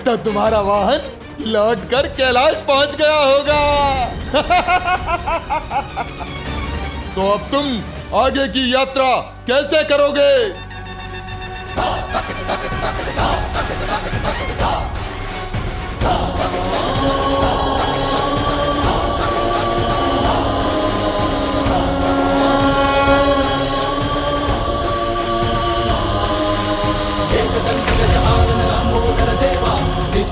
लगता तुम्हारा वाहन लौटकर कैलाश पहुंच गया होगा। तो अब तुम आगे की यात्रा कैसे करोगे?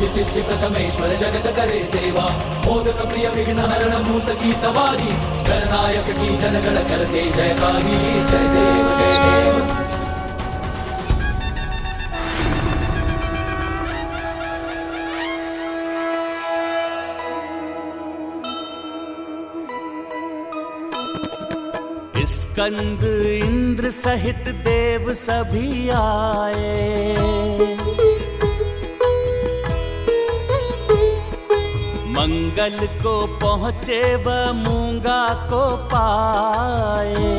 सिद्धि प्रथमेश्वर जगत करे सेवा, मोदक प्रिय विघ्न हरण मूसकी सवारी, गणनायक की जनगण करते जयकारी, जय देव जय देव। स्कंद इंद्र सहित देव सभी आए, मंगल को पहुँचे व मूंगा को पाए।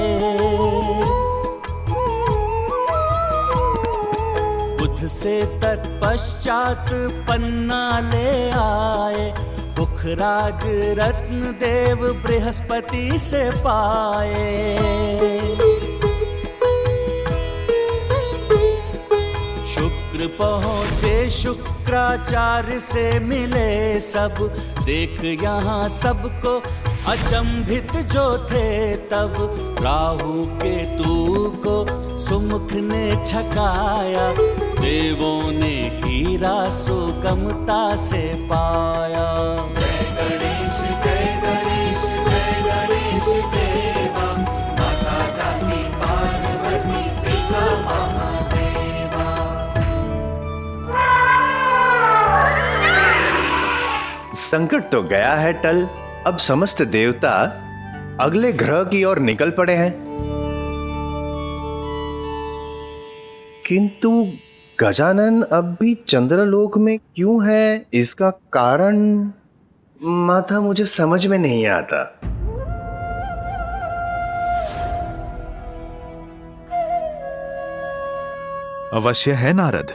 बुध से तत्पश्चात पन्ना ले आए, पुखराज रत्न देव बृहस्पति से पाए। शुक्र पहुँचे शुक्राचार्य से मिले सब, देख यहाँ सबको अचंभित जो थे तब। राहु केतु को सुमुख ने छकाया, देवों ने हीरा सुगमता से पाया। जय गणेश जय गणेश जय गणेश देवा, माता जाति पार्वती पिता महादेवा। संकट तो गया है टल, अब समस्त देवता अगले ग्रह की ओर निकल पड़े हैं। किंतु गजानन अब भी चंद्रलोक में क्यों है, इसका कारण माता मुझे समझ में नहीं आता। अवश्य है नारद,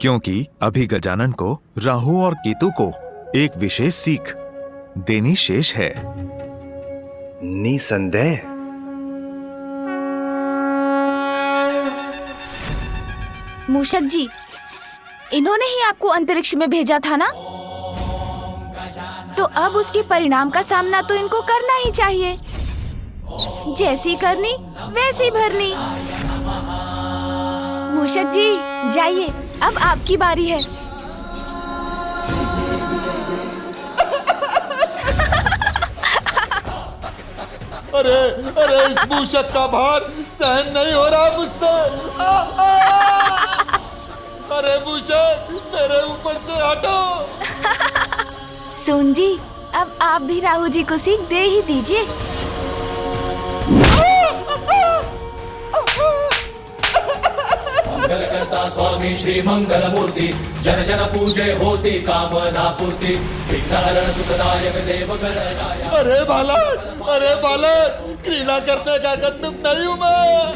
क्योंकि अभी गजानन को राहु और केतु को एक विशेष सीख देनी शेष है। निसंदेह। मूषक जी, इन्होंने ही आपको अंतरिक्ष में भेजा था ना, तो अब उसके परिणाम का सामना तो इनको करना ही चाहिए। जैसी करनी वैसी भरनी। मूषक जी जाइए, अब आपकी बारी है। अरे अरे, इस मूषक का भार सहन नहीं हो रहा मुझसे। अरे मूषक, मेरे ऊपर से हटो। सुन जी, अब आप भी राहु जी को सीख दे ही दीजिए। मंगल करता स्वामी श्री मंगल मूर्ति, जन जन पूजे होती कामना पूर्ति, विघ्न हरण सुखदायक देव गणराया। अरे बालक, क्रीड़ा करने का कद्दुक नहीं हूँ मैं।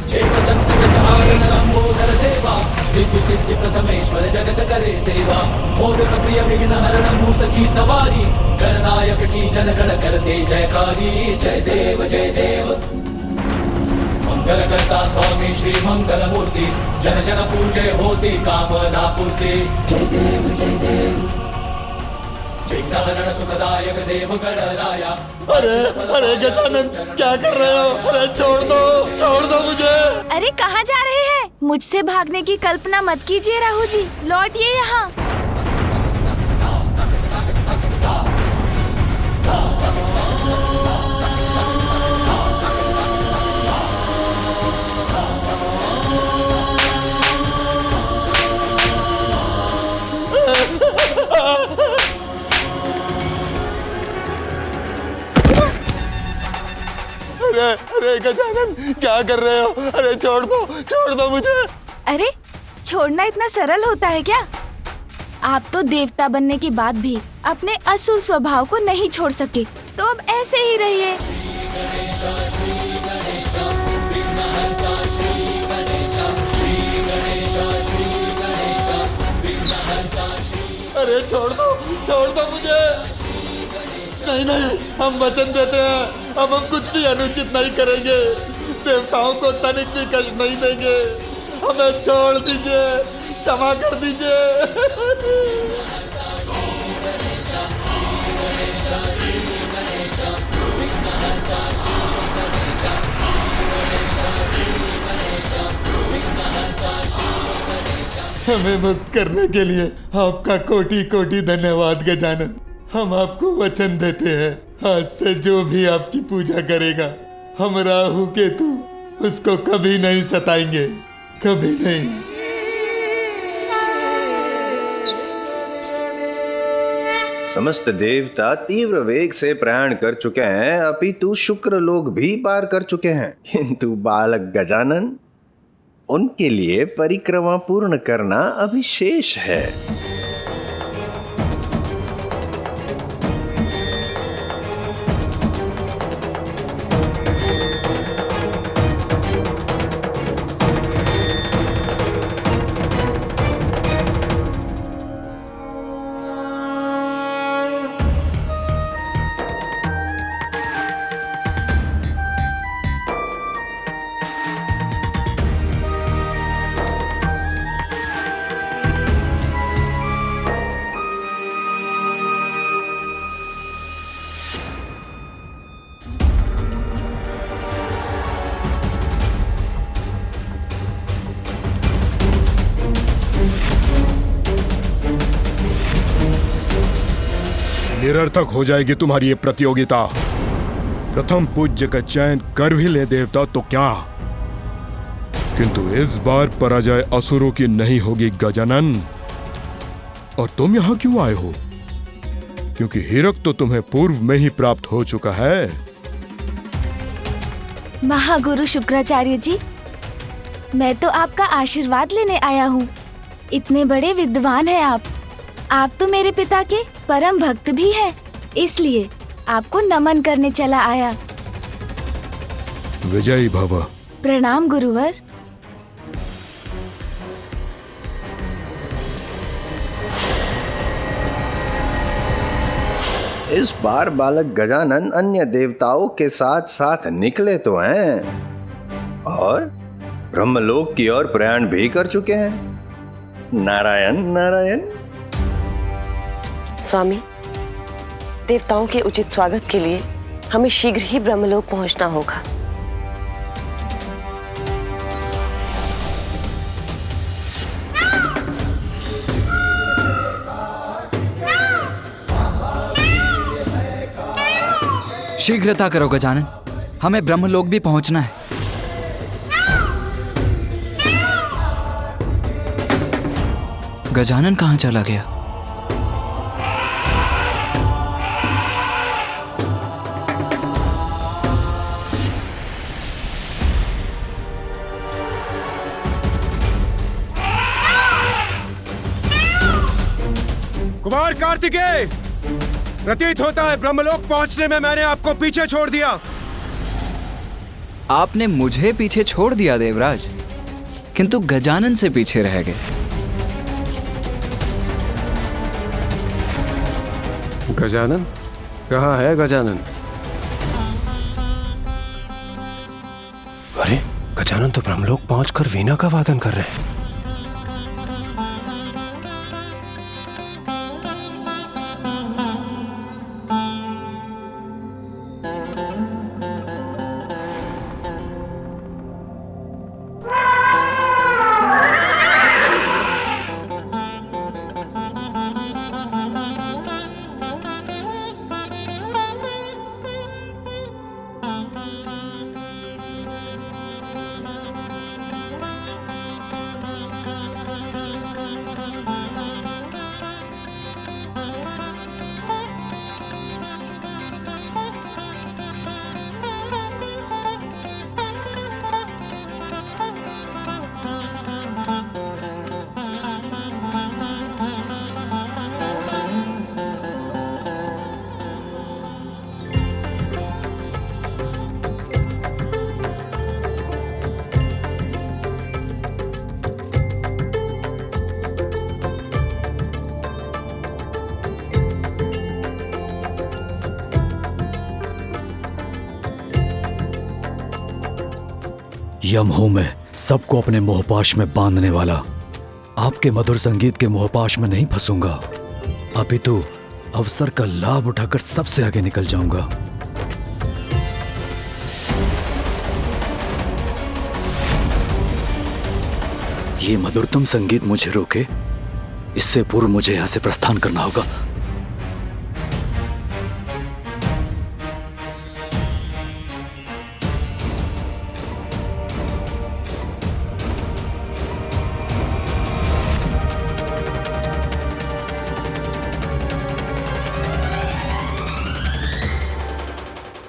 चेतदंत गजानन लंबोदर देवा, रिद्धि सिद्धि प्रथमेश्वर जगत करे सेवा, मोदक प्रिय विघ्न हरण मूसकी सवारी, गणनायक की जनगण करते जयकारी, जय देव जय देव। मंगल करता स्वामी श्री मंगल मूर्ति, जन जन पूजे होती कामना पूर्ति, जय देव जय देव। विघ्न हरण सुखदायक देव गणराया। अरे गजानन, क्या कर रहे हो? अरे छोड़ दो मुझे। अरे कहाँ जा रहे हैं? मुझसे भागने की कल्पना मत कीजिए राहु जी, लौटिए यहाँ। अरे गजानन, क्या कर रहे हो? अरे छोड़ दो मुझे। अरे छोड़ना इतना सरल होता है क्या? आप तो देवता बनने के बाद भी अपने असुर स्वभाव को नहीं छोड़ सके, तो अब ऐसे ही रहिए। अरे छोड़ दो मुझे। नहीं नहीं, हम वचन देते हैं, अब हम कुछ भी अनुचित नहीं करेंगे, देवताओं को तनिक भी कष्ट नहीं देंगे, हमें छोड़ दीजिए, क्षमा कर दीजिए। हमें मुक्त करने के लिए आपका कोटि कोटि धन्यवाद गजानन। हम आपको वचन देते हैं, आज से जो भी आपकी पूजा करेगा, हम राहु केतु उसको कभी नहीं सताएंगे, कभी नहीं। समस्त देवता तीव्र वेग से प्रयाण कर चुके हैं, अपितु शुक्र लोग भी पार कर चुके हैं, किंतु बालक गजानन, उनके लिए परिक्रमा पूर्ण करना अभी शेष है। निरर्थक हो जाएगी तुम्हारी ये प्रतियोगिता। प्रथम पूज्य का चयन कर भी ले देवता तो क्या, किंतु इस बार पराजय असुरों की नहीं होगी गजानन। और तुम यहां क्यों आए हो? क्योंकि हीरक तो तुम्हें पूर्व में ही प्राप्त हो चुका है। महागुरु शुक्राचार्य जी, मैं तो आपका आशीर्वाद लेने आया हूँ। इतने बड़े विद्वान हैं आप तो मेरे पिता के परम भक्त भी हैं, इसलिए आपको नमन करने चला आया। विजयी भव। प्रणाम गुरुवर। इस बार बालक गजानन अन्य देवताओं के साथ साथ निकले तो हैं और ब्रह्मलोक की ओर प्रयाण भी कर चुके हैं। नारायण नारायण। स्वामी, देवताओं के उचित स्वागत के लिए हमें शीघ्र ही ब्रह्मलोक पहुंचना होगा। शीघ्रता करो गजानन, हमें ब्रह्मलोक भी पहुंचना है। गजानन कहां चला गया? कुमार कार्तिकेय, प्रतीत होता है ब्रह्मलोक पहुंचने में मैंने आपको पीछे छोड़ दिया। आपने मुझे पीछे छोड़ दिया देवराज, किंतु गजानन से पीछे रह गए। गजानन? कहाँ है गजानन? अरे, गजानन तो ब्रह्मलोक पहुंचकर वीणा का वादन कर रहे हैं। यम हूं मैं, सबको अपने मोहपाश में बांधने वाला। आपके मधुर संगीत के मोहपाश में नहीं फंसूंगा, अपितु अवसर का लाभ उठाकर सबसे आगे निकल जाऊंगा। ये मधुरतम संगीत मुझे रोके, इससे पूर्व मुझे यहां से प्रस्थान करना होगा।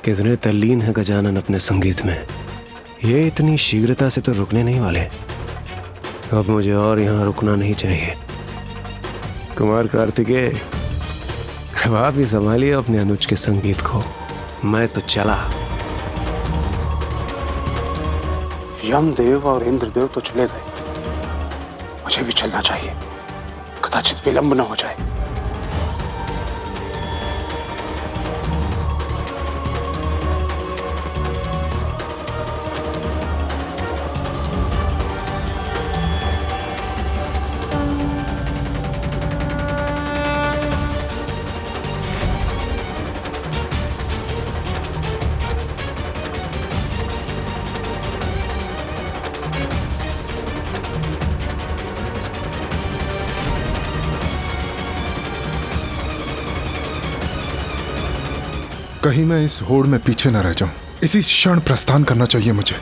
कितने तल्लीन है गजानन अपने संगीत में। ये इतनी शीघ्रता से तो रुकने नहीं वाले। अब मुझे और यहाँ रुकना नहीं चाहिए। कुमार कार्तिकेय, अब आप ही संभालिए अपने अनुज के संगीत को, मैं तो चला। यमदेव और इंद्रदेव तो चले गए, मुझे भी चलना चाहिए, कदाचित विलंब न हो जाए। कहीं मैं इस होड़ में पीछे न रह जाऊं। इसी क्षण प्रस्थान करना चाहिए मुझे।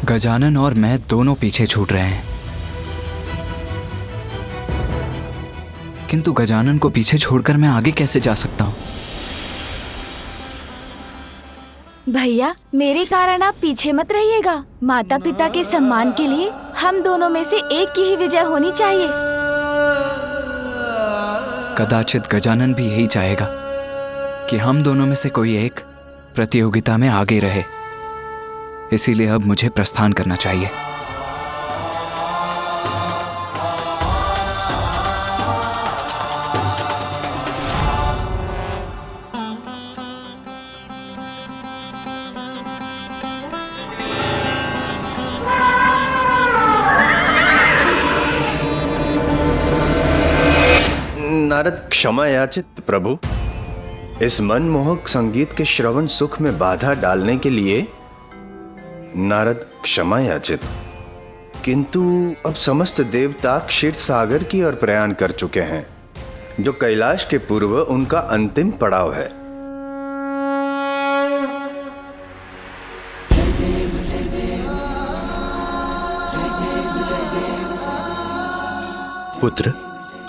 गजानन और मैं दोनों पीछे छूट रहे हैं, किंतु गजानन को पीछे छोड़कर मैं आगे कैसे जा सकता हूं? भैया, मेरे कारण आप पीछे मत रहिएगा। माता पिता के सम्मान के लिए हम दोनों में से एक की ही विजय होनी चाहिए। कदाचित गजानन भी यही चाहेगा कि हम दोनों में से कोई एक प्रतियोगिता में आगे रहे। इसीलिए अब मुझे प्रस्थान करना चाहिए। नारद क्षमा याचित प्रभु। इस मनमोहक संगीत के श्रवण सुख में बाधा डालने के लिए नारद क्षमा याचित। किंतु अब समस्त देवता क्षीर सागर की ओर प्रयाण कर चुके हैं, जो कैलाश के पूर्व उनका अंतिम पड़ाव है। पुत्र,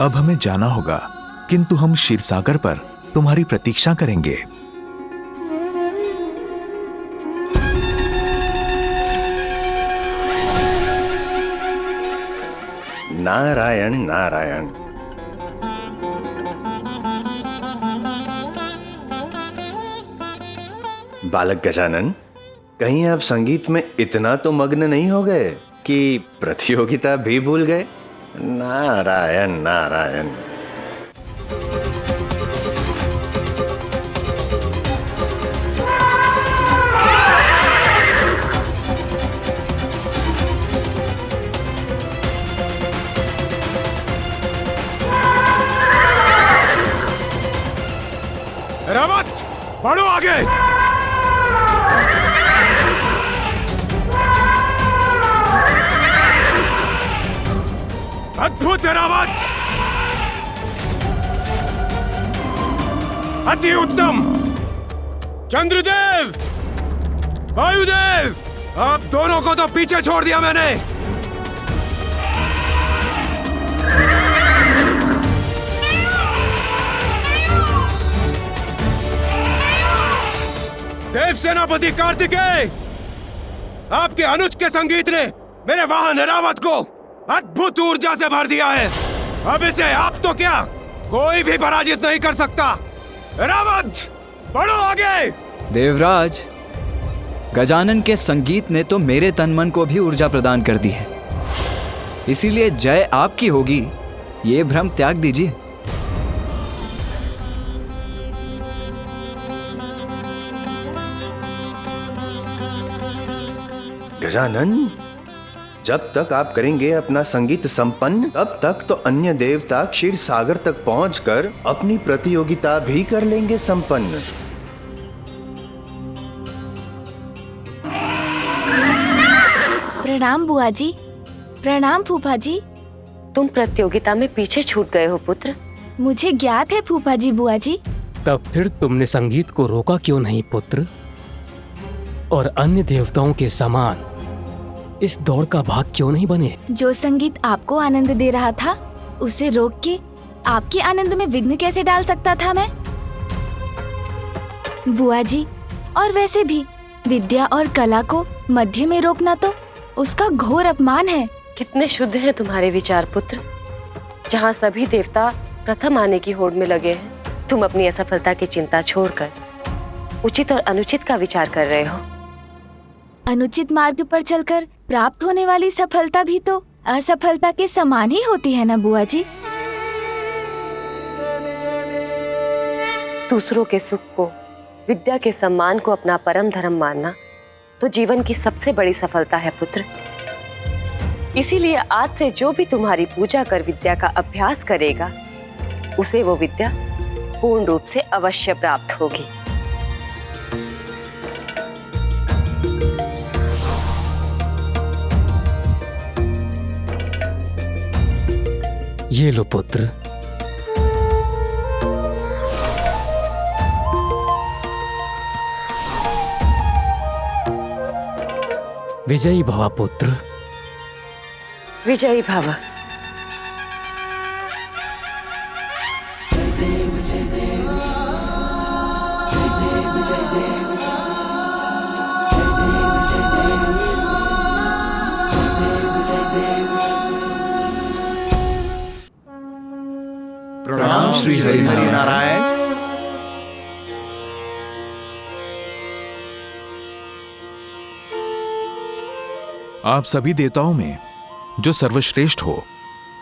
अब हमें जाना होगा, किंतु हम क्षीरसागर पर तुम्हारी प्रतीक्षा करेंगे। नारायण नारायण। बालक गजानन, कहीं आप संगीत में इतना तो मग्न नहीं हो गए कि प्रतियोगिता भी भूल गए? नारायण नारायण। रावत, बढ़ो आगे। अद्भुत रावत, अति उत्तम। चंद्रदेव, वायुदेव, आप दोनों को तो पीछे छोड़ दिया मैंने। देव सेनापति कार्तिकेय, आपके अनुज के संगीत ने मेरे वाहन रावत को अद्भुत ऊर्जा से भर दिया है। अब इसे आप तो क्या, कोई भी पराजित नहीं कर सकता। रावत, बढ़ो आगे। देवराज, गजानन के संगीत ने तो मेरे तन मन को भी ऊर्जा प्रदान कर दी है, इसीलिए जय आपकी होगी, ये भ्रम त्याग दीजिए। गजानन, जब तक आप करेंगे अपना संगीत संपन्न, तब तक तो अन्य देवता क्षीर सागर तक पहुंचकर अपनी प्रतियोगिता भी कर लेंगे संपन्न। प्रणाम बुआ जी। प्रणाम फूफा जी। तुम प्रतियोगिता में पीछे छूट गए हो पुत्र। मुझे ज्ञात है फूफा जी बुआ जी। तब फिर तुमने संगीत को रोका क्यों नहीं पुत्र? और अन्य देवताओं के समान इस दौड़ का भाग क्यों नहीं बने? जो संगीत आपको आनंद दे रहा था, उसे रोक के आपके आनंद में विघ्न कैसे डाल सकता था मैं? बुआ जी, और वैसे भी विद्या और कला को मध्य में रोकना तो उसका घोर अपमान है। कितने शुद्ध हैं तुम्हारे विचार पुत्र। जहाँ सभी देवता प्रथम आने की होड़ में लगे हैं, तुम अपनी असफलता की चिंता छोड़कर उचित और अनुचित का विचार कर रहे हो। अनुचित मार्ग पर चलकर प्राप्त होने वाली सफलता भी तो असफलता के समान ही होती है ना बुआ जी। दूसरों के सुख को, विद्या के सम्मान को अपना परम धर्म मानना तो जीवन की सबसे बड़ी सफलता है पुत्र। इसीलिए आज से जो भी तुम्हारी पूजा कर विद्या का अभ्यास करेगा, उसे वो विद्या पूर्ण रूप से अवश्य प्राप्त होगी। ये लो पुत्र। विजयी भवा पुत्र। विजयी भव। प्रणाम श्री हरि नारायण। आप सभी देवताओं में जो सर्वश्रेष्ठ हो,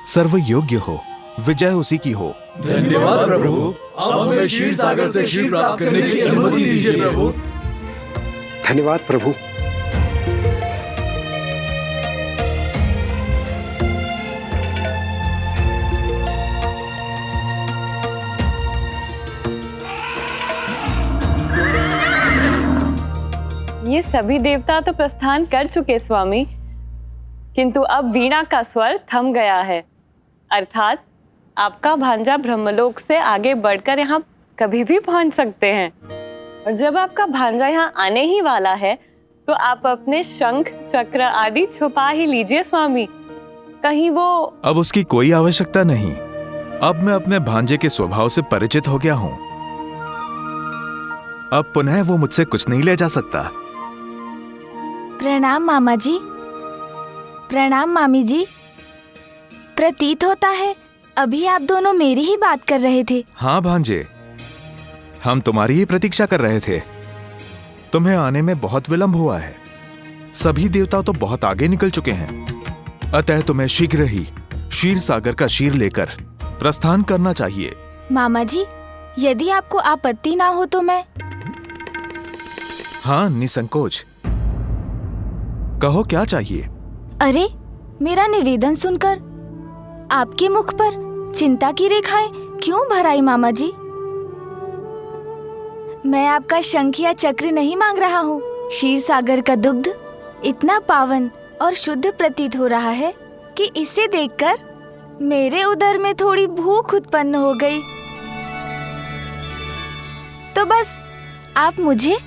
सर्वयोग्य हो, विजय उसी की हो। धन्यवाद प्रभु। अब हमें क्षीर सागर से क्षीर प्राप्त करने की अनुमति दीजिए प्रभु। धन्यवाद प्रभु। ये सभी देवता तो प्रस्थान कर चुके स्वामी, किंतु अब वीणा का स्वर थम गया है। अर्थात आपका भांजा ब्रह्मलोक से आगे बढ़कर यहाँ कभी भी पहुँच सकते हैं। और जब आपका भांजा यहाँ आने ही वाला है, तो आप अपने शंख चक्र आदि छुपा ही लीजिए स्वामी, कहीं वो। अब उसकी कोई आवश्यकता नहीं। अब मैं अपने भांजे के स्वभाव से परिचित हो गया हूँ। अब पुनः वो मुझसे कुछ नहीं ले जा सकता। प्रणाम मामा जी। प्रणाम मामी जी। प्रतीत होता है अभी आप दोनों मेरी ही बात कर रहे थे। हाँ भांजे, हम तुम्हारी ही प्रतीक्षा कर रहे थे। तुम्हें आने में बहुत विलंब हुआ है। सभी देवता तो बहुत आगे निकल चुके हैं, अतः तुम्हें शीघ्र ही क्षीर सागर का क्षीर लेकर प्रस्थान करना चाहिए। मामा जी, यदि आपको आपत्ति ना हो तो मैं। हाँ, निसंकोच कहो, क्या चाहिए? अरे, मेरा निवेदन सुनकर आपके मुख पर चिंता की रेखाएं क्यों भर आई मामा जी? मैं आपका शंख या चक्र नहीं मांग रहा हूँ। क्षीर सागर का दुग्ध इतना पावन और शुद्ध प्रतीत हो रहा है कि इसे देखकर मेरे उदर में थोड़ी भूख उत्पन्न हो गई। तो बस आप मुझे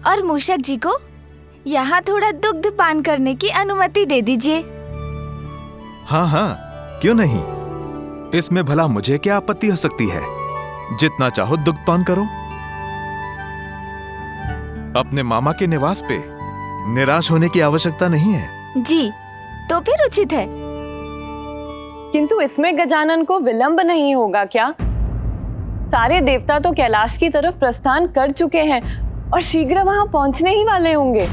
और मूषक जी को यहाँ थोड़ा दुग्ध पान करने की अनुमति दे दीजिए। हाँ हाँ, क्यों नहीं। इसमें भला मुझे क्या आपत्ति हो सकती है। जितना चाहो दुग्ध पान करो। अपने मामा के निवास पे निराश होने की आवश्यकता नहीं है। जी, तो फिर उचित है। किंतु इसमें गजानन को विलंब नहीं होगा क्या? सारे देवता तो कैलाश की तरफ प्रस्थान कर चुके हैं और शीघ्र वहां पहुंचने ही वाले होंगे।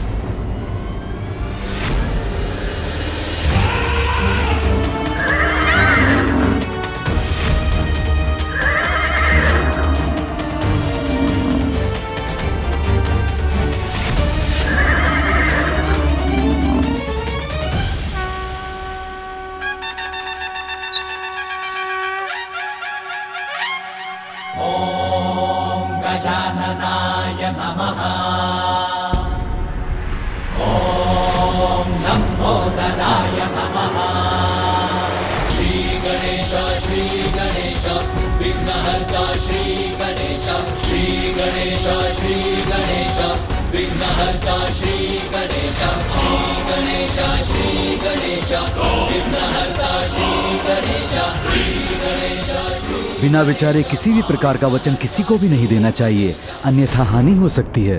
गजाननाय नमः। ॐ लंबोदराय नमः। श्री गणेश विघ्नहर्ता श्री गणेश विघ्नहर्ता श्री गणेश विघ्नहर्ता श्री गणेश बिना विचारे किसी भी प्रकार का वचन किसी को भी नहीं देना चाहिए, अन्यथा हानि हो सकती है।